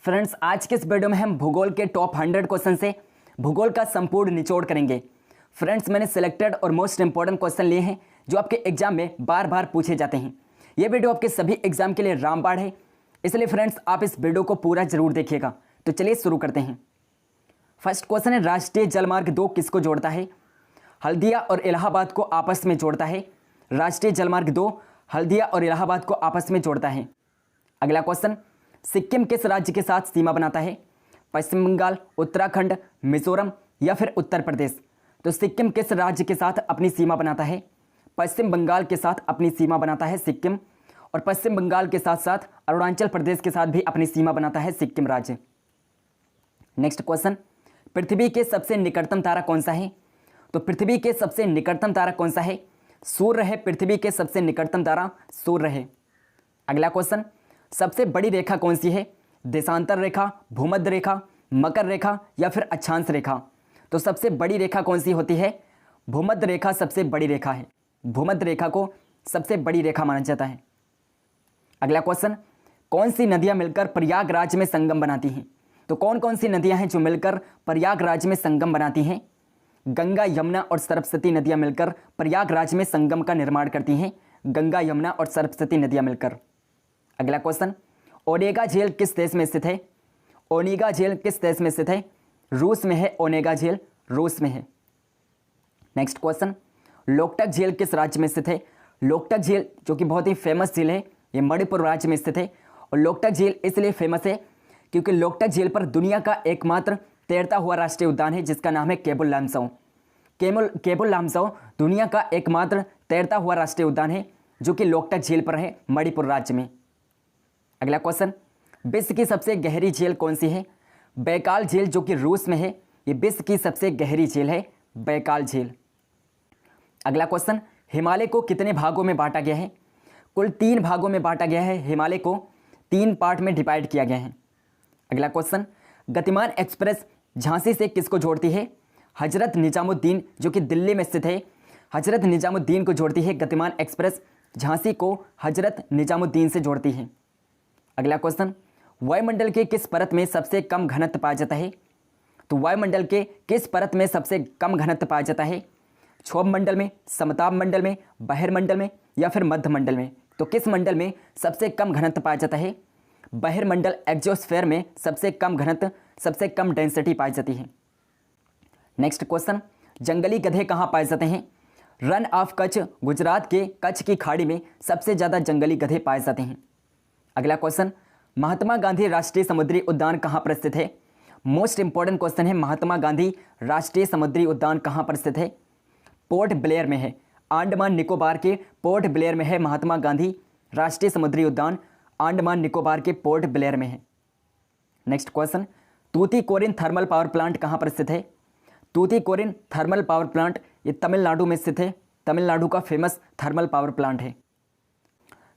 Friends, आज के इस वीडियो में हम भूगोल के टॉप 100 क्वेश्चन से भूगोल का संपूर्ण निचोड़ करेंगे। फ्रेंड्स, मैंने सिलेक्टेड और मोस्ट इंपॉर्टेंट क्वेश्चन लिए हैं जो आपके एग्जाम में बार बार पूछे जाते हैं। ये वीडियो आपके सभी एग्जाम के लिए रामबाण है, इसलिए फ्रेंड्स आप इस वीडियो को पूरा जरूर देखिएगा। तो चलिए शुरू करते हैं। फर्स्ट क्वेश्चन है, राष्ट्रीय जलमार्ग 2 किसको जोड़ता है? हल्दिया और इलाहाबाद को आपस में जोड़ता है। राष्ट्रीय जलमार्ग 2 हल्दिया और इलाहाबाद को आपस में जोड़ता है। अगला क्वेश्चन, सिक्किम किस राज्य के साथ सीमा बनाता है? पश्चिम बंगाल, उत्तराखंड, मिजोरम या फिर उत्तर प्रदेश? तो सिक्किम किस राज्य के साथ अपनी सीमा बनाता है? पश्चिम बंगाल के साथ अपनी सीमा बनाता है सिक्किम, और पश्चिम बंगाल के साथ साथ अरुणाचल प्रदेश के साथ भी अपनी सीमा बनाता है सिक्किम राज्य। नेक्स्ट क्वेश्चन, पृथ्वी के सबसे निकटतम तारा कौन सा है? तो पृथ्वी के सबसे निकटतम तारा कौन सा है? सूर्य है। पृथ्वी के सबसे निकटतम तारा सूर्य है। अगला क्वेश्चन, सबसे बड़ी रेखा कौन सी है? देशांतर रेखा, भूमध्य रेखा, मकर रेखा या फिर अक्षांश रेखा? तो सबसे बड़ी रेखा कौन सी होती है? भूमध्य रेखा सबसे बड़ी रेखा है। भूमध्य रेखा को सबसे बड़ी रेखा माना जाता है। अगला क्वेश्चन, कौन सी नदियां मिलकर प्रयागराज में संगम बनाती हैं? तो कौन कौन सी नदियां हैं जो मिलकर प्रयागराज में संगम बनाती हैं? गंगा, यमुना और सरस्वती नदियां मिलकर प्रयागराज में संगम का निर्माण करती हैं। गंगा, यमुना और सरस्वती नदियां मिलकर। अगला क्वेश्चन, ओनेगा झील किस देश में स्थित है? ओनेगा झील किस देश में स्थित है? रूस में है। ओनेगा झील रूस में है। नेक्स्ट क्वेश्चन, लोकटक झील किस राज्य में स्थित है? लोकटक झील जो कि बहुत ही फेमस झील है, ये मणिपुर राज्य में स्थित है। और लोकटक झील इसलिए फेमस है क्योंकि लोकटक झील पर दुनिया का एकमात्र तैरता हुआ राष्ट्रीय उद्यान है जिसका नाम है केबुल लामसाओ। केबुल लामसाओ दुनिया का एकमात्र तैरता हुआ राष्ट्रीय उद्यान है जो कि लोकटक झील पर है, मणिपुर राज्य में। अगला क्वेश्चन, विश्व की सबसे गहरी झील कौन सी है? बैकाल झील जो कि रूस में है, ये विश्व की सबसे गहरी झील है, बैकाल झील। अगला क्वेश्चन, हिमालय को कितने भागों में बांटा गया है? कुल 3 भागों में बांटा गया है। हिमालय को 3 पार्ट में डिवाइड किया गया है। अगला क्वेश्चन, गतिमान एक्सप्रेस झांसी से किसको जोड़ती है? हजरत निजामुद्दीन जो कि दिल्ली में स्थित है, हजरत निजामुद्दीन को जोड़ती है। गतिमान एक्सप्रेस झांसी को हजरत निजामुद्दीन से जोड़ती है। अगला क्वेश्चन, वायुमंडल के किस परत में सबसे कम घनत्व पाया जाता है? तो वायुमंडल के किस परत में सबसे कम घनत्व पाया जाता है? क्षोभ मंडल में, समताप मंडल में, बहिर्मंडल में या फिर मध्य मंडल में? तो किस मंडल में सबसे कम घनत्व पाया जाता है? बहिर्मंडल, एक्सोस्फीयर में सबसे कम घनत्व, सबसे कम डेंसिटी पाई जाती है। नेक्स्ट क्वेश्चन, जंगली गधे कहाँ पाए जाते हैं? रन ऑफ कच्छ, गुजरात के कच्छ की खाड़ी में सबसे ज़्यादा जंगली गधे पाए जाते हैं। अगला क्वेश्चन, महात्मा गांधी राष्ट्रीय समुद्री उद्यान कहाँ पर स्थित है? मोस्ट इंपॉर्टेंट क्वेश्चन है, महात्मा गांधी राष्ट्रीय समुद्री उद्यान कहाँ पर स्थित है? पोर्ट ब्लेयर में है। अंडमान निकोबार के पोर्ट ब्लेयर में है महात्मा गांधी राष्ट्रीय समुद्री उद्यान। अंडमान निकोबार के पोर्ट ब्लेयर में है। Next question, Tuticorin thermal power plant कहाँ पर स्थित है? तूतीकोरिन थर्मल पावर प्लांट ये तमिलनाडु में स्थित है। तमिलनाडु का फेमस थर्मल पावर प्लांट है।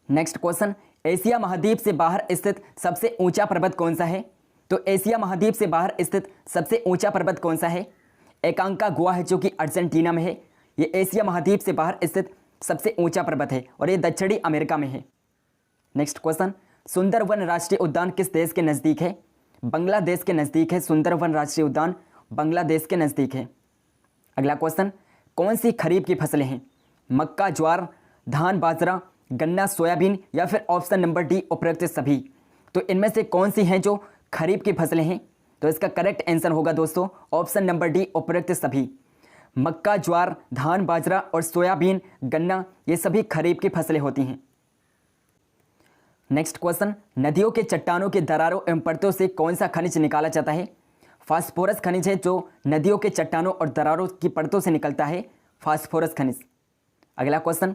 नेक्स्ट क्वेश्चन, एशिया महाद्वीप से बाहर स्थित सबसे ऊंचा पर्वत कौन सा है? तो एशिया महाद्वीप से बाहर स्थित सबसे ऊंचा पर्वत कौन सा है? एकांका गुआ है जो कि अर्जेंटीना में है। ये एशिया महाद्वीप से बाहर स्थित सबसे ऊंचा पर्वत है और ये दक्षिणी अमेरिका में है। नेक्स्ट क्वेश्चन, सुंदरवन राष्ट्रीय उद्यान किस देश के नज़दीक है? बांग्लादेश के नज़दीक है। सुंदरवन राष्ट्रीय उद्यान बांग्लादेश के नज़दीक है। अगला क्वेश्चन, कौन सी खरीफ की फसलें हैं? मक्का, ज्वार, धान, बाजरा, गन्ना, सोयाबीन या फिर ऑप्शन नंबर डी उपरोक्त सभी? तो इनमें से कौन सी हैं जो खरीफ की फसलें हैं? तो इसका करेक्ट आंसर होगा दोस्तों ऑप्शन नंबर डी उपरोक्त सभी। मक्का, ज्वार, धान, बाजरा और सोयाबीन, गन्ना ये सभी खरीफ की फसलें होती हैं। नेक्स्ट क्वेश्चन, नदियों के चट्टानों के दरारों एवं परतों से कौन सा खनिज निकाला जाता है? फास्फोरस खनिज है जो नदियों के चट्टानों और दरारों की परतों से निकलता है, फास्फोरस खनिज। अगला क्वेश्चन,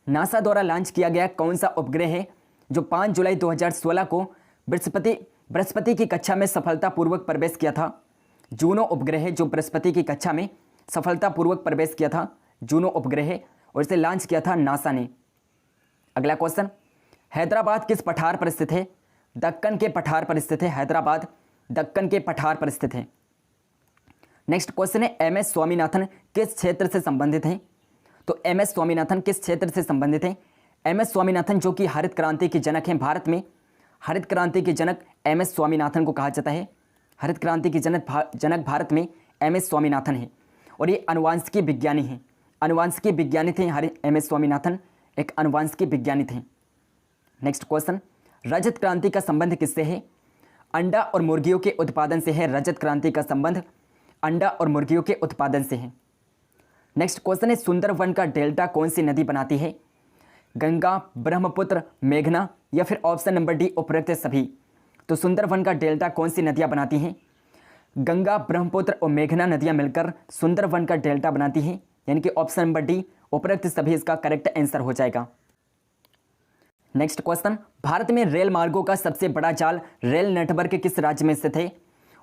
नासा द्वारा लॉन्च किया गया कौन सा उपग्रह है जो 5 जुलाई 2016 को बृहस्पति की कक्षा में सफलतापूर्वक प्रवेश किया था? जूनो उपग्रह है जो बृहस्पति की कक्षा में सफलतापूर्वक प्रवेश किया था, जूनो उपग्रह है और इसे लॉन्च किया था नासा ने। अगला क्वेश्चन, हैदराबाद किस पठार पर स्थित है? दक्कन के पठार पर स्थित है। हैदराबाद दक्कन के पठार पर स्थित है। नेक्स्ट क्वेश्चन है, एम एस स्वामीनाथन किस क्षेत्र से संबंधित हैं? तो एम एस स्वामीनाथन किस क्षेत्र से संबंधित हैं? एम एस स्वामीनाथन जो कि हरित क्रांति के जनक हैं, भारत में हरित क्रांति के जनक एम.एस. स्वामीनाथन को कहा जाता है। हरित क्रांति के जनक भारत में एम.एस. स्वामीनाथन है और ये अनुवांशिकी विज्ञानी हैं। अनुवांशिकी विज्ञानी थे एम.एस. स्वामीनाथन, एक अनुवांशिकी विज्ञानी थे। नेक्स्ट क्वेश्चन, रजत क्रांति का संबंध किससे है? अंडा और मुर्गियों के उत्पादन से है। रजत क्रांति का संबंध अंडा और मुर्गियों के उत्पादन से है। नेक्स्ट क्वेश्चन है, सुंदरवन का डेल्टा कौन सी नदी बनाती है? गंगा, ब्रह्मपुत्र, मेघना या फिर ऑप्शन नंबर डी उपरोक्त सभी। तो सुंदरवन का डेल्टा कौन सी नदियां बनाती हैं? गंगा, ब्रह्मपुत्र और मेघना नदियां मिलकर सुंदरवन का डेल्टा बनाती हैं, यानी कि ऑप्शन नंबर डी उपरोक्त सभी इसका करेक्ट आंसर हो जाएगा। नेक्स्ट क्वेश्चन, भारत में रेल मार्गों का सबसे बड़ा जाल रेल नेटवर्क किस राज्य में स्थित है?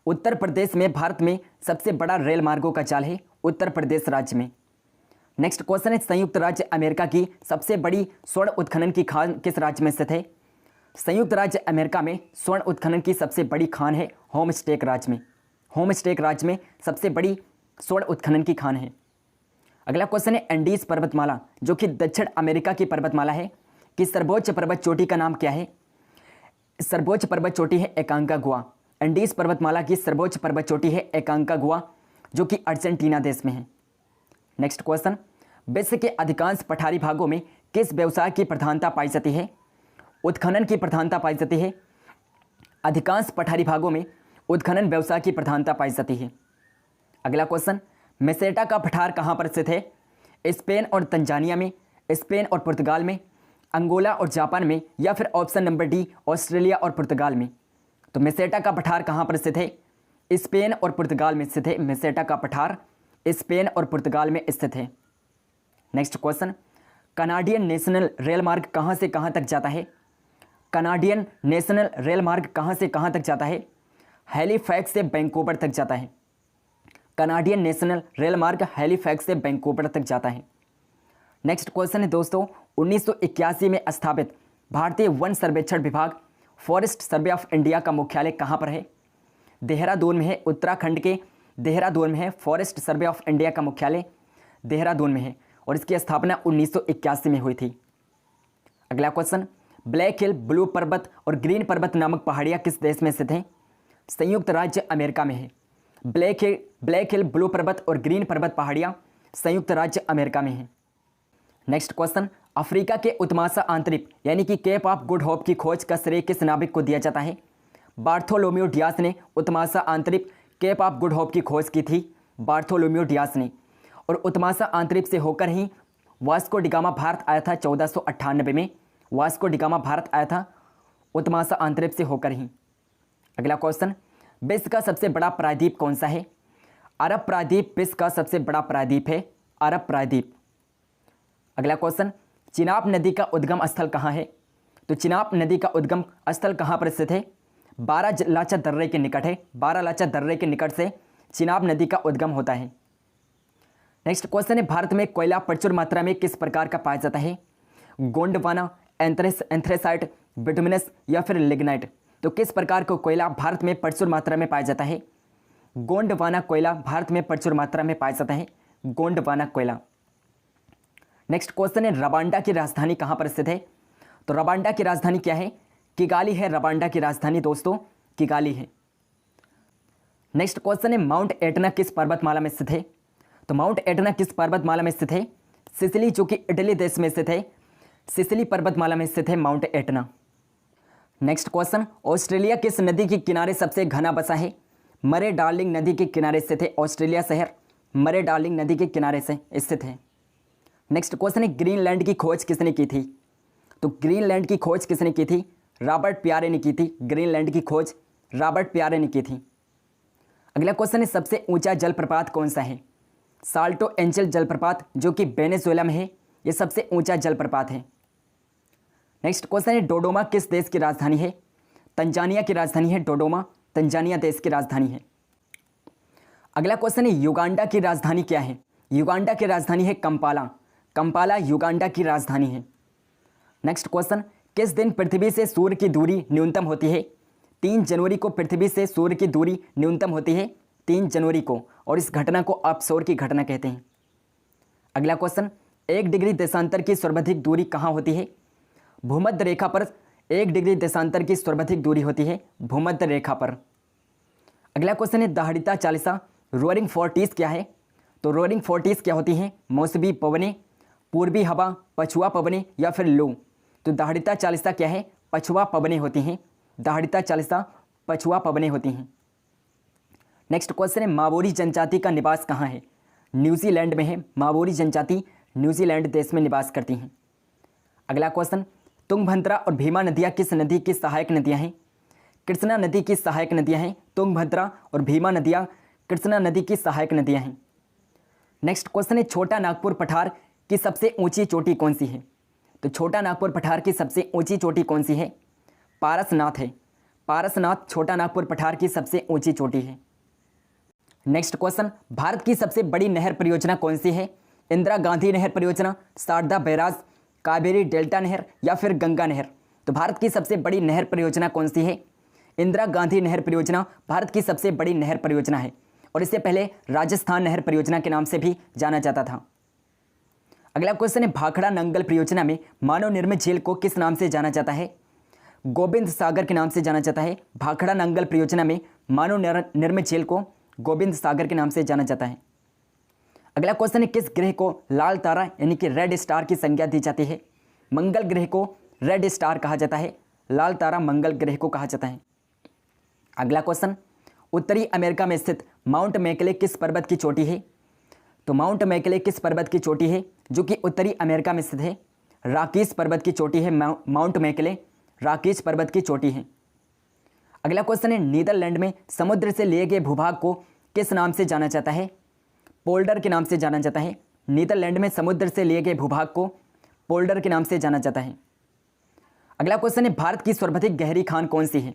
उत्तर प्रदेश में भारत में सबसे बड़ा रेल मार्गों का जाल है उत्तर प्रदेश राज्य में। नेक्स्ट क्वेश्चन है, संयुक्त राज्य अमेरिका की सबसे बड़ी स्वर्ण उत्खनन की खान किस राज्य में स्थित है? संयुक्त राज्य अमेरिका में स्वर्ण उत्खनन की सबसे बड़ी खान है होमस्टेक राज्य में। होमस्टेक राज्य में सबसे बड़ी स्वर्ण उत्खनन की खान है। अगला क्वेश्चन है, एंडीज पर्वतमाला जो कि दक्षिण अमेरिका की पर्वतमाला है कि सर्वोच्च पर्वत चोटी का नाम क्या है? सर्वोच्च पर्वत चोटी है एकांकागुआ। एंडीज पर्वतमाला की सर्वोच्च पर्वत चोटी है एकांकागुआ जो कि अर्जेंटीना देश में है। नेक्स्ट क्वेश्चन, विश्व के अधिकांश पठारी भागों में किस व्यवसाय की प्रधानता पाई जाती है? उत्खनन की प्रधानता पाई जाती है। अधिकांश पठारी भागों में उत्खनन व्यवसाय की प्रधानता पाई जाती है। अगला क्वेश्चन, मेसेटा का पठार कहाँ पर स्थित है? स्पेन और तंजानिया में, स्पेन और पुर्तगाल में, अंगोला और जापान में या फिर ऑप्शन नंबर डी ऑस्ट्रेलिया और पुर्तगाल में। तो मेसेटा का पठार कहाँ पर स्थित है? स्पेन और पुर्तगाल में स्थित है। मेसेटा का पठार स्पेन और पुर्तगाल में स्थित है। Next question, Canadian national rail मार्ग कहाँ से कहाँ तक जाता है? कनाडियन नेशनल रेल मार्ग कहाँ से कहाँ तक जाता है? हैलीफैक्स से वैंकूवर तक जाता है। कनाडियन नेशनल रेल मार्ग हैलीफैक्स से वैंकूवर तक जाता है। नेक्स्ट क्वेश्चन है दोस्तों, 1981 में स्थापित भारतीय वन सर्वेक्षण विभाग फॉरेस्ट सर्वे ऑफ इंडिया का मुख्यालय कहाँ पर है? देहरादून में है। उत्तराखंड के देहरादून में है। फॉरेस्ट सर्वे ऑफ इंडिया का मुख्यालय देहरादून में है और इसकी स्थापना 1981 में हुई थी। अगला क्वेश्चन, ब्लैक हिल, ब्लू पर्वत और ग्रीन पर्वत नामक पहाड़ियाँ किस देश में स्थित हैं? संयुक्त राज्य अमेरिका में है। ब्लैक हिल, ब्लू पर्वत और ग्रीन पर्वत पहाड़ियाँ संयुक्त राज्य अमेरिका में हैं। नेक्स्ट क्वेश्चन, अफ्रीका के उत्मासा आंतरिक यानी कि केप ऑफ गुड होप की खोज का श्रेय किस नाविक को दिया जाता है? बार्थोलोम्यू डियास ने उत्मासा आंतरिक केप ऑफ गुड होप की खोज की थी। बार्थोलोम्यू डियास ने। और उत्मासा आंतरिक से होकर ही वास्को डिगामा भारत आया था 1498 में। वास्को डिगामा भारत आया था उत्मासा आंतरिक से होकर ही। अगला क्वेश्चन, विश्व का सबसे बड़ा प्रायद्वीप कौन सा है? अरब प्रायद्वीप विश्व का सबसे बड़ा प्रायद्वीप है, अरब प्रायद्वीप। अगला क्वेश्चन, चिनाब नदी का उद्गम स्थल कहाँ है? तो चिनाब नदी का उद्गम स्थल कहाँ पर स्थित है? बारालाचा दर्रे के निकट है। बारालाचा दर्रे के निकट से चिनाब नदी का उद्गम होता है। नेक्स्ट क्वेश्चन है, भारत में कोयला प्रचुर मात्रा में किस प्रकार का पाया जाता है? गोंडवाना, एंथ्रेसाइट, बिटुमिनस या फिर लिग्नाइट। तो किस प्रकार का कोयला भारत में प्रचुर मात्रा में पाया जाता है? गोंडवाना कोयला भारत में प्रचुर मात्रा में पाया जाता है, गोंडवाना कोयला। नेक्स्ट क्वेश्चन है, रवांडा की राजधानी कहाँ पर स्थित है? तो रवांडा की राजधानी क्या है? किगाली है। रवांडा की राजधानी दोस्तों किगाली है। नेक्स्ट क्वेश्चन है, माउंट एटना किस पर्वतमाला में स्थित है? तो माउंट एटना किस पर्वतमाला में स्थित है? सिसिली जो कि इटली देश में स्थित है, सिसिली पर्वतमाला में स्थित है mount Etna. Next question, Australia किस नदी के किनारे सबसे घना बसा है? मरे डार्लिंग नदी के किनारे स्थित है ऑस्ट्रेलिया शहर, मरे डार्लिंग नदी के किनारे से स्थित है। नेक्स्ट क्वेश्चन है, ग्रीनलैंड की खोज किसने की थी? तो ग्रीनलैंड की खोज किसने की थी? रॉबर्ट पियारे ने की थी। ग्रीनलैंड की खोज रॉबर्ट पियारे ने की थी। अगला क्वेश्चन है, सबसे ऊंचा जलप्रपात कौन सा है? साल्टो एंजल जलप्रपात जो कि वेनेजुएला में है, यह सबसे ऊंचा जलप्रपात है। नेक्स्ट क्वेश्चन है, डोडोमा किस देश की राजधानी है? तंजानिया की राजधानी है डोडोमा, तंजानिया देश की राजधानी है। अगला क्वेश्चन है, युगांडा की राजधानी क्या है? युगांडा की राजधानी है कंपाला, कंपाला युगांडा की राजधानी है। नेक्स्ट क्वेश्चन, किस दिन पृथ्वी से सूर्य की दूरी न्यूनतम होती है? 3 जनवरी को पृथ्वी से सूर्य की दूरी न्यूनतम होती है, 3 जनवरी को, और इस घटना को अपसौर की घटना कहते हैं। अगला क्वेश्चन, 1 डिग्री देशांतर की सर्वाधिक दूरी कहाँ होती है? भूमध्य रेखा पर 1 डिग्री देशांतर की सर्वाधिक दूरी होती है भूमध्य रेखा पर। अगला क्वेश्चन है दाहड़िता चालीसा रोअरिंग फोर्टीज क्या है? तो रोअरिंग फोर्टीज क्या होती हैं? मौसमी पवनें, पूर्वी हवा, पछुआ पवनें या फिर लू। तो दाहड़िता चालीसा क्या है? पछुआ पवनें होती हैं। दाहड़िता चालीसा पछुआ पवनें होती हैं। नेक्स्ट क्वेश्चन है मावोरी जनजाति का निवास कहाँ है? न्यूजीलैंड में है। मावोरी जनजाति न्यूजीलैंड देश में निवास करती हैं। अगला क्वेश्चन तुंगभद्रा और भीमा नदियाँ किस नदी की सहायक नदियाँ हैं? कृष्णा नदी की सहायक नदियाँ हैं। तुंगभद्रा और भीमा नदियाँ कृष्णा नदी की सहायक नदियाँ हैं। नेक्स्ट क्वेश्चन है छोटा नागपुर पठार की सबसे ऊंची चोटी कौन सी है? तो छोटा नागपुर पठार की सबसे ऊंची चोटी कौन सी है? पारसनाथ है। पारसनाथ छोटा नागपुर पठार की सबसे ऊंची चोटी है। नेक्स्ट क्वेश्चन भारत की सबसे बड़ी नहर परियोजना कौन सी है? इंदिरा गांधी नहर परियोजना, शारदा बैराज, कावेरी डेल्टा नहर या फिर गंगा नहर। तो भारत की सबसे बड़ी नहर परियोजना कौन सी है? इंदिरा गांधी नहर परियोजना भारत की सबसे बड़ी नहर परियोजना है और इससे पहले राजस्थान नहर परियोजना के नाम से भी जाना जाता था। अगला क्वेश्चन है भाखड़ा नंगल परियोजना में मानव निर्मित झील को किस नाम से जाना जाता है? गोविंद सागर के नाम से जाना जाता है। भाखड़ा नंगल परियोजना में मानव निर्मित झील को गोविंद सागर के नाम से जाना जाता है। अगला क्वेश्चन है किस ग्रह को लाल तारा यानी कि रेड स्टार की संज्ञा दी जाती है? मंगल ग्रह को रेड स्टार कहा जाता है। लाल तारा मंगल ग्रह को कहा जाता है। अगला क्वेश्चन उत्तरी अमेरिका में स्थित माउंट मैकले किस पर्वत की चोटी है? तो माउंट मैकले किस पर्वत की चोटी है जो कि उत्तरी अमेरिका में स्थित है? रॉकीज पर्वत की चोटी है। माउंट मैकले रॉकीज पर्वत की चोटी है। अगला क्वेश्चन है नीदरलैंड में समुद्र से लिए गए भूभाग को किस नाम से जाना जाता है? पोल्डर के नाम से जाना जाता है। नीदरलैंड में समुद्र से लिए गए भूभाग को पोल्डर के नाम से जाना जाता है। अगला क्वेश्चन है भारत की सर्वाधिक गहरी खान कौन सी है?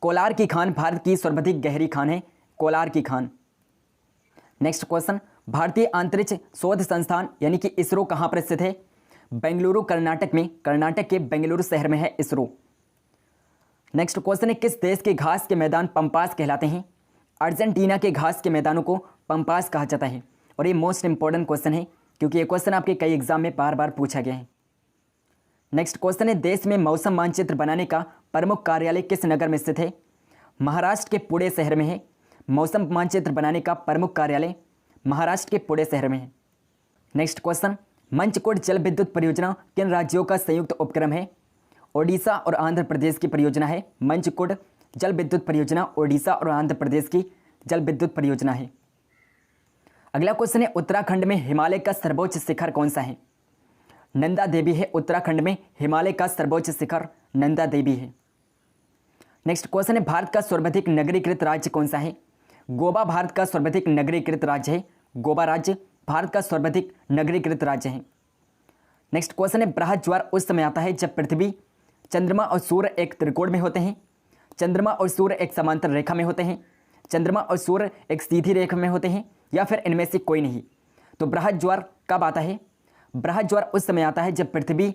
कोलार की खान भारत की सर्वाधिक गहरी खान है। कोलार की खान। नेक्स्ट क्वेश्चन भारतीय अंतरिक्ष शोध संस्थान यानी कि इसरो कहाँ पर स्थित है? बेंगलुरु कर्नाटक में। कर्नाटक के बेंगलुरु शहर में है इसरो। नेक्स्ट क्वेश्चन है किस देश के घास के मैदान पंपास कहलाते हैं? अर्जेंटीना के घास के मैदानों को पंपास कहा जाता है और ये मोस्ट इंपॉर्टेंट क्वेश्चन है क्योंकि ये क्वेश्चन आपके कई एग्जाम में बार बार पूछा गया है। नेक्स्ट क्वेश्चन है देश में मौसम मानचित्र बनाने का प्रमुख कार्यालय किस नगर में स्थित है? महाराष्ट्र के पुणे शहर में है। मौसम मानचित्र बनाने का प्रमुख कार्यालय महाराष्ट्र के पुणे शहर में है। नेक्स्ट क्वेश्चन मंचकोट जल विद्युत परियोजना किन राज्यों का संयुक्त उपक्रम है? ओडिशा और आंध्र प्रदेश की परियोजना है। मंचकोट जल विद्युत परियोजना ओडिशा और आंध्र प्रदेश की जल विद्युत परियोजना है। अगला क्वेश्चन है उत्तराखंड में हिमालय का सर्वोच्च शिखर कौन सा है? नंदा देवी है। उत्तराखंड में हिमालय का सर्वोच्च शिखर नंदा देवी है। नेक्स्ट क्वेश्चन है भारत का सर्वाधिक नगरीकृत राज्य कौन सा है? गोवा भारत का सर्वाधिक नगरीकृत राज्य है। गोवा राज्य भारत का सर्वाधिक नगरीकृत राज्य है। नेक्स्ट क्वेश्चन है बृहज्वार उस समय आता है जब पृथ्वी, चंद्रमा और सूर्य एक त्रिकोण में होते हैं। चंद्रमा और सूर्य एक समांतर रेखा में होते हैं। चंद्रमा और सूर्य एक सीधी रेखा में होते हैं या फिर इनमें से कोई नहीं। तो बृहज्वार कब आता है? बृहज्वार उस समय आता है जब पृथ्वी,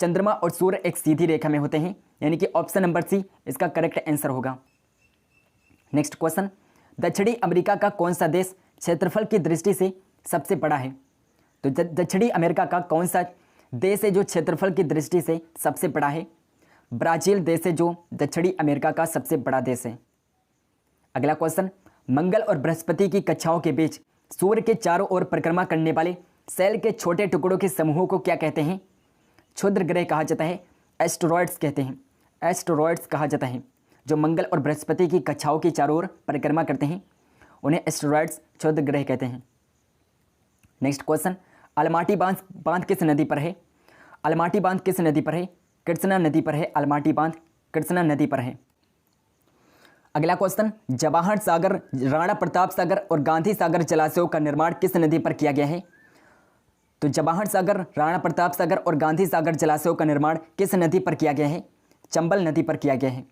चंद्रमा और सूर्य एक सीधी रेखा में होते हैं, यानी कि ऑप्शन नंबर सी इसका करेक्ट आंसर होगा। नेक्स्ट क्वेश्चन दक्षिणी अमेरिका का कौन सा देश क्षेत्रफल की दृष्टि से सबसे बड़ा है? तो दक्षिणी अमेरिका का कौन सा देश है जो क्षेत्रफल की दृष्टि से सबसे बड़ा है? ब्राजील देश है जो दक्षिणी अमेरिका का सबसे बड़ा देश है। अगला क्वेश्चन मंगल और बृहस्पति की कक्षाओं के बीच सूर्य के चारों ओर परिक्रमा करने वाले सेल के छोटे टुकड़ों के समूहों को क्या कहते हैं? क्षुद्र ग्रह कहा जाता है। एस्टेरॉयड्स कहते हैं। एस्टेरॉयड्स कहा जाता है। जो मंगल और बृहस्पति की कक्षाओं के चारों ओर परिक्रमा करते हैं उन्हें एस्टेरॉयड्स क्षुद्र ग्रह कहते हैं। नेक्स्ट क्वेश्चन अलमाटी बांध किस नदी पर है? अलमाटी बांध किस नदी पर है? कृष्णा नदी पर है। अलमाटी बांध कृष्णा नदी पर है। अगला क्वेश्चन जवाहर सागर, राणा प्रताप सागर और गांधी सागर जलाशयों का निर्माण किस नदी पर किया गया है? तो जवाहर सागर, राणा प्रताप सागर और गांधी सागर जलाशयों का निर्माण किस नदी पर किया गया है? चंबल नदी पर किया गया है।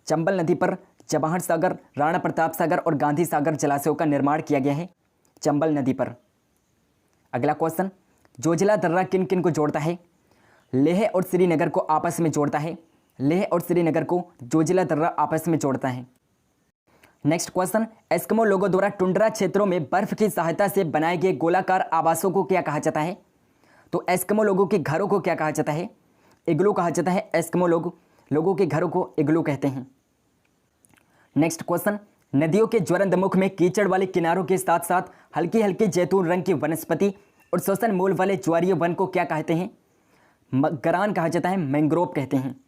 चंबल नदी पर जवाहर सागर, राणा प्रताप सागर और गांधी सागर जलाशयों का निर्माण किया गया है चंबल नदी पर। अगला क्वेश्चन जोजिला दर्रा किन किन को जोड़ता है? लेह और श्रीनगर को आपस में जोड़ता है। लेह और श्रीनगर को जोजिला दर्रा आपस में जोड़ता है। नेक्स्ट क्वेश्चन एस्किमो लोगों द्वारा टुंड्रा क्षेत्रों में बर्फ की सहायता से बनाए गए गोलाकार आवासों को क्या कहा जाता है? तो एस्किमो लोगों के घरों को क्या कहा जाता है? इग्लू कहा जाता है। एस्किमो लोग लोगों के घरों को इग्लू कहते हैं। नेक्स्ट क्वेश्चन, नदियों के ज्वलंत मुख में कीचड़ वाले किनारों के साथ साथ हल्की हल्की जैतून रंग की वनस्पति और श्वसन मूल वाले ज्वारीय वन को क्या कहते हैं? गरान कहा जाता है, मैंग्रोव कहते हैं।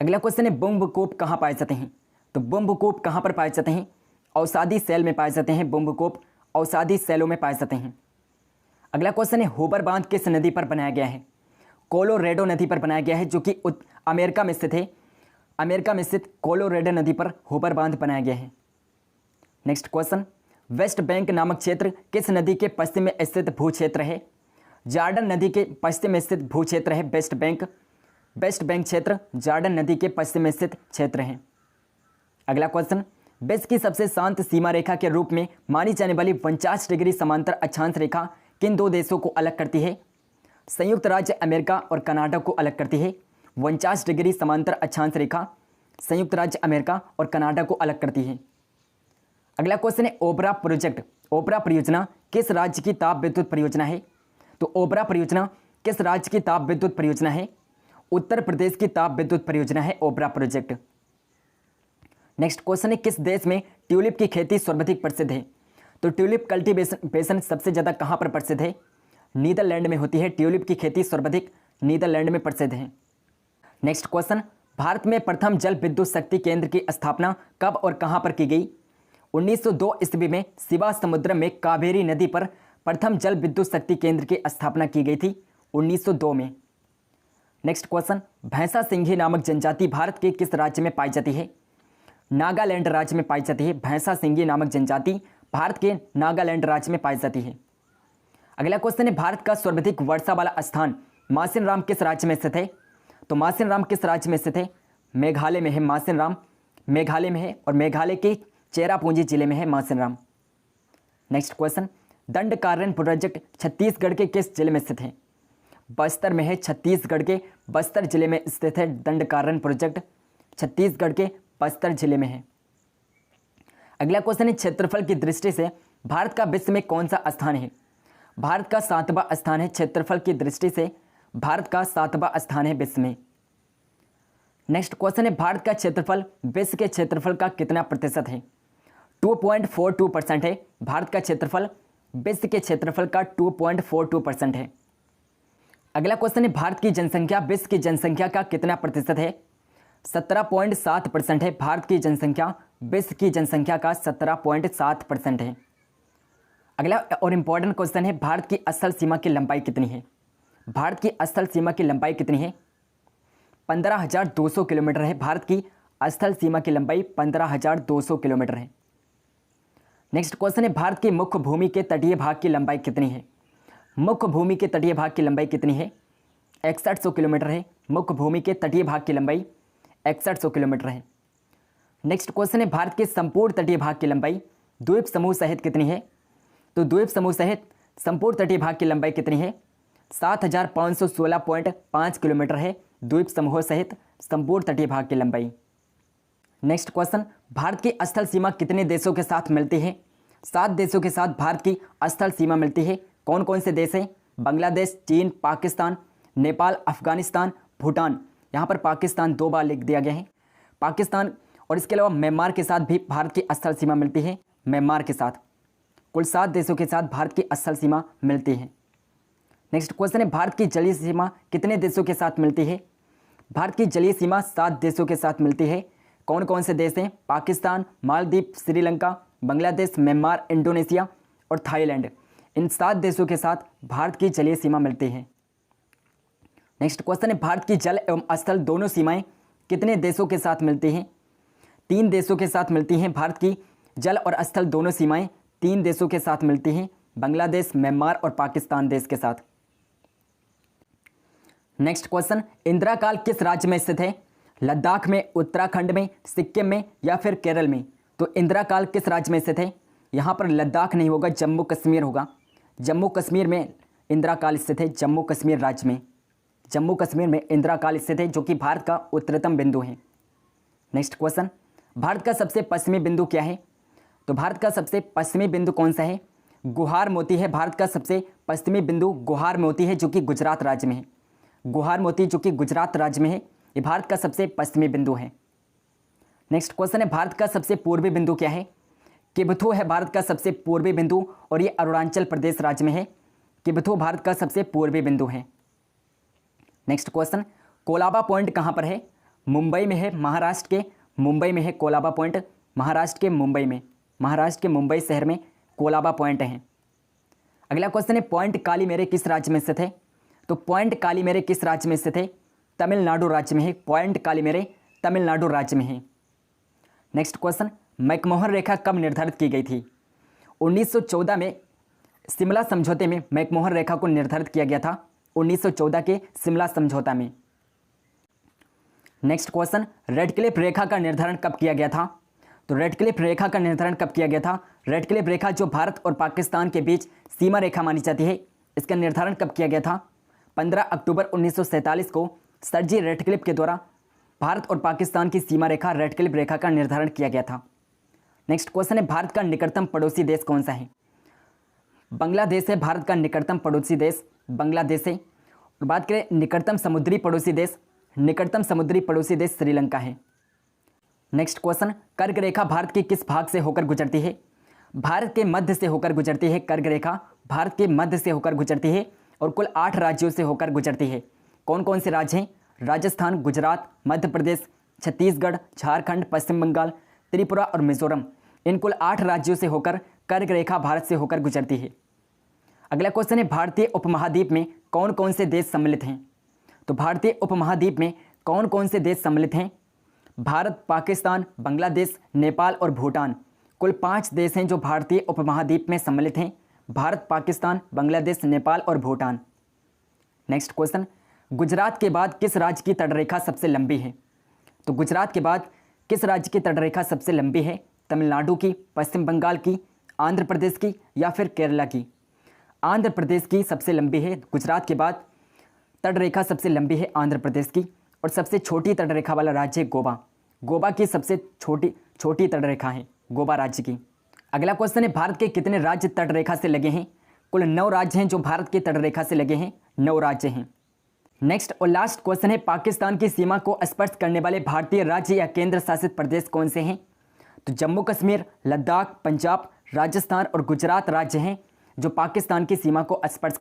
अगला क्वेश्चन है, बुम्बकूप कहाँ पाए जाते हैं? तो बुम्बकूप कहाँ पर पाए जाते हैं? औषधि सेल में पाए जाते हैं। बुम्बकूप औषधि सेलों में पाए जाते हैं। अगला क्वेश्चन है, होबर बांध किस नदी पर बनाया गया है? कोलोरेडो नदी पर बनाया गया है, जो कि अमेरिका में स्थित है। अमेरिका में स्थित कोलोरेडो नदी पर होबर बांध बनाया गया है। नेक्स्ट क्वेश्चन, वेस्ट बैंक नामक क्षेत्र किस नदी के पश्चिम में स्थित भू क्षेत्र है? जॉर्डन नदी के पश्चिम में स्थित भू क्षेत्र है वेस्ट बैंक। वेस्ट बैंक क्षेत्र जॉर्डन नदी के पश्चिम में स्थित क्षेत्र है। अगला क्वेश्चन, विश्व की सबसे शांत सीमा रेखा के रूप में मानी जाने वाली 49 डिग्री समांतर अक्षांश रेखा किन दो देशों को अलग करती है? संयुक्त राज्य अमेरिका और कनाडा को अलग करती है। 49 डिग्री समांतर अक्षांश रेखा संयुक्त राज्य अमेरिका और कनाडा को अलग करती है। अगला क्वेश्चन है, ओबरा प्रोजेक्ट, ओबरा परियोजना किस राज्य की ताप विद्युत परियोजना है? तो ओबरा परियोजना किस राज्य की ताप विद्युत परियोजना है? उत्तर प्रदेश की ताप विद्युत परियोजना है ओबरा प्रोजेक्ट। नेक्स्ट क्वेश्चन है, किस देश में ट्यूलिप की खेती सर्वाधिक प्रसिद्ध है? तो ट्यूलिप कल्टीवेशन सबसे ज़्यादा कहाँ पर प्रसिद्ध है? नीदरलैंड में होती है। ट्यूलिप की खेती सर्वाधिक नीदरलैंड में प्रसिद्ध है। नेक्स्ट क्वेश्चन, भारत में प्रथम जल विद्युत शक्ति केंद्र की स्थापना कब और कहाँ पर की गई? 1902 ईस्वी में शिवा समुद्र में कावेरी नदी पर प्रथम जल विद्युत शक्ति केंद्र की स्थापना की गई थी 1902 में। नेक्स्ट क्वेश्चन, भैंसा सिंघी नामक जनजाति भारत के किस राज्य में पाई जाती है? नागालैंड राज्य में पाई जाती है। भैंसा सिंघी नामक जनजाति भारत के नागालैंड राज्य में पाई जाती है। अगला क्वेश्चन है, भारत का सर्वाधिक वर्षा वाला स्थान मासिन राम किस राज्य में स्थित है? तो मासिन राम किस राज्य में स्थित है? मेघालय में है। मासिन राम मेघालय में है और मेघालय के चेरापूंजी जिले में है मासिन Ram. Next question, Dandakaranya project Chhattisgarh के किस जिले में स्थित है? बस्तर में है। छत्तीसगढ़ के बस्तर जिले में स्थित है दंडकारण्य प्रोजेक्ट, छत्तीसगढ़ के बस्तर जिले में है। अगला क्वेश्चन है, क्षेत्रफल की दृष्टि से भारत का विश्व में कौन सा स्थान है? भारत का 7वां स्थान है। क्षेत्रफल की दृष्टि से भारत का 7वां स्थान है विश्व में। नेक्स्ट क्वेश्चन है, भारत का क्षेत्रफल विश्व के क्षेत्रफल का कितना प्रतिशत है? 2.42% है। भारत का क्षेत्रफल विश्व के क्षेत्रफल का 2.42% है। अगला क्वेश्चन है, भारत की जनसंख्या विश्व की जनसंख्या का कितना प्रतिशत है? 17.7% है। भारत की जनसंख्या विश्व की जनसंख्या का 17.7% है। अगला और इम्पॉर्टेंट क्वेश्चन है, भारत की स्थल सीमा की लंबाई कितनी है? भारत की स्थल सीमा की लंबाई कितनी है? 15,200 किलोमीटर है। भारत की स्थल सीमा की लंबाई 15,200 किलोमीटर है। नेक्स्ट क्वेश्चन है, भारत की मुख्य भूमि के तटीय भाग की लंबाई कितनी है? मुख्य भूमि के तटीय भाग की लंबाई कितनी है? 6100 किलोमीटर है। मुख्य भूमि के तटीय भाग की लंबाई 6100 किलोमीटर है। नेक्स्ट क्वेश्चन है, भारत के संपूर्ण तटीय भाग की लंबाई द्वीप समूह सहित कितनी है? तो द्वीप समूह सहित संपूर्ण तटीय भाग की लंबाई कितनी है? 7516.5 किलोमीटर है द्वीप समूह सहित संपूर्ण तटीय भाग की लंबाई। नेक्स्ट क्वेश्चन, भारत की स्थल सीमा कितने देशों के साथ मिलती है? 7 देशों के साथ भारत की स्थल सीमा मिलती है। कौन कौन से देश हैं? बांग्लादेश, चीन, पाकिस्तान, नेपाल, अफगानिस्तान, भूटान। यहाँ पर पाकिस्तान 2 बार लिख दिया गया है। पाकिस्तान और इसके अलावा म्यांमार के साथ भी भारत की स्थल सीमा मिलती है। म्यांमार के साथ कुल 7 देशों के साथ भारत की स्थल सीमा मिलती है। नेक्स्ट क्वेश्चन है, भारत की जलीय सीमा कितने देशों के साथ मिलती है? भारत की जलीय सीमा 7 देशों के साथ मिलती है। कौन कौन से देश हैं? पाकिस्तान, मालदीव, श्रीलंका, बांग्लादेश, म्यांमार, इंडोनेशिया और थाईलैंड। इन 7 देशों के साथ भारत की जलीय सीमा मिलती है। नेक्स्ट क्वेश्चन है, भारत की जल एवं स्थल दोनों सीमाएं कितने देशों के साथ मिलती हैं? 3 देशों के साथ मिलती हैं। भारत की जल और स्थल दोनों सीमाएं 3 देशों के साथ मिलती हैं, बांग्लादेश, म्यांमार और पाकिस्तान देश के साथ। नेक्स्ट क्वेश्चन, इंदिराकाल किस राज्य में स्थित है? लद्दाख में, उत्तराखंड में, सिक्किम में या फिर केरल में? तो इंदिराकाल किस राज्य में स्थित है? यहाँ पर लद्दाख नहीं होगा, जम्मू कश्मीर होगा। जम्मू कश्मीर में इंदिराकाल स्थित है। जम्मू कश्मीर राज्य में, जम्मू कश्मीर में इंदिराकाल स्थित है, जो कि भारत का उत्तरतम बिंदु है। नेक्स्ट क्वेश्चन, भारत का सबसे पश्चिमी बिंदु क्या है? तो भारत का सबसे पश्चिमी बिंदु कौन सा है? गुहार मोती है। भारत का सबसे पश्चिमी बिंदु गुहार मोती है, जो कि गुजरात राज्य में है। गुहार मोती जो कि गुजरात राज्य में है, ये भारत का सबसे पश्चिमी बिंदु है। नेक्स्ट क्वेश्चन है, भारत का सबसे पूर्वी बिंदु क्या है? किबथु है भारत का सबसे पूर्वी बिंदु और ये अरुणाचल प्रदेश राज्य में है। किबथु भारत का सबसे पूर्वी बिंदु है। नेक्स्ट क्वेश्चन, कोलाबा पॉइंट कहाँ पर है? मुंबई में है, महाराष्ट्र के मुंबई में है कोलाबा पॉइंट। महाराष्ट्र के मुंबई में, महाराष्ट्र के मुंबई शहर में कोलाबा पॉइंट है। अगला क्वेश्चन है, पॉइंट कालीमेरे किस राज्य में स्थित है? तो पॉइंट कालीमेरे किस राज्य में स्थित है? तमिलनाडु राज्य में है। पॉइंट कालीमेरे तमिलनाडु राज्य में है। नेक्स्ट क्वेश्चन, मैकमोहन रेखा कब निर्धारित की गई थी? 1914 में शिमला समझौते में मैकमोहन रेखा को निर्धारित किया गया था, 1914 के शिमला समझौता में। नेक्स्ट क्वेश्चन, रेडक्लिफ रेखा का निर्धारण कब किया गया था? तो रेडक्लिफ रेखा का निर्धारण कब किया गया था? रेडक्लिफ रेखा जो भारत और पाकिस्तान के बीच सीमा रेखा मानी जाती है, इसका निर्धारण कब किया गया था? 15 अक्टूबर 1947 को सर जी रेडक्लिफ के द्वारा भारत और पाकिस्तान की सीमा रेखा रेडक्लिफ रेखा का निर्धारण किया गया था। नेक्स्ट क्वेश्चन है, भारत का निकटतम पड़ोसी देश कौन सा है? बांग्लादेश है भारत का निकटतम पड़ोसी देश, बांग्लादेश है। और बात करें निकटतम समुद्री पड़ोसी देश, निकटतम समुद्री पड़ोसी देश श्रीलंका है। नेक्स्ट क्वेश्चन, कर्क रेखा भारत के किस भाग से होकर गुजरती है? भारत के मध्य से होकर गुजरती है। कर्क रेखा भारत के मध्य से होकर गुजरती है और कुल 8 राज्यों से होकर गुजरती है। कौन कौन से राज्य हैं? राजस्थान, गुजरात, मध्य प्रदेश, छत्तीसगढ़, झारखंड, पश्चिम बंगाल, त्रिपुरा और मिजोरम। इन कुल 8 राज्यों से होकर कर्क रेखा भारत से होकर गुजरती है। अगला क्वेश्चन है, भारतीय उपमहाद्वीप में कौन कौन से देश सम्मिलित हैं? तो भारतीय उपमहाद्वीप में कौन कौन से देश सम्मिलित हैं? भारत, पाकिस्तान, बांग्लादेश, नेपाल और भूटान। कुल 5 देश हैं जो भारतीय उपमहाद्वीप में सम्मिलित हैं। भारत, पाकिस्तान, बांग्लादेश, नेपाल और भूटान। नेक्स्ट क्वेश्चन, गुजरात के बाद किस राज्य की तटरेखा सबसे लंबी है? तो गुजरात के बाद किस राज्य की तटरेखा सबसे लंबी है? तमिलनाडु की, पश्चिम बंगाल की, आंध्र प्रदेश की या फिर केरला की? आंध्र प्रदेश की सबसे लंबी है। गुजरात के बाद तटरेखा सबसे लंबी है आंध्र प्रदेश की। और सबसे छोटी तटरेखा वाला राज्य है गोवा। गोवा की सबसे छोटी तटरेखा है गोवा राज्य की। अगला क्वेश्चन है, भारत के कितने राज्य तटरेखा से लगे हैं? कुल 9 राज्य हैं जो भारत की तटरेखा से लगे हैं, 9 राज्य हैं। नेक्स्ट और लास्ट क्वेश्चन है, पाकिस्तान की सीमा को स्पर्श करने वाले भारतीय राज्य या केंद्र शासित प्रदेश कौन से हैं? तो जम्मू कश्मीर, लद्दाख, पंजाब, राजस्थान और गुजरात राज्य हैं जो पाकिस्तान की सीमा को स्पर्श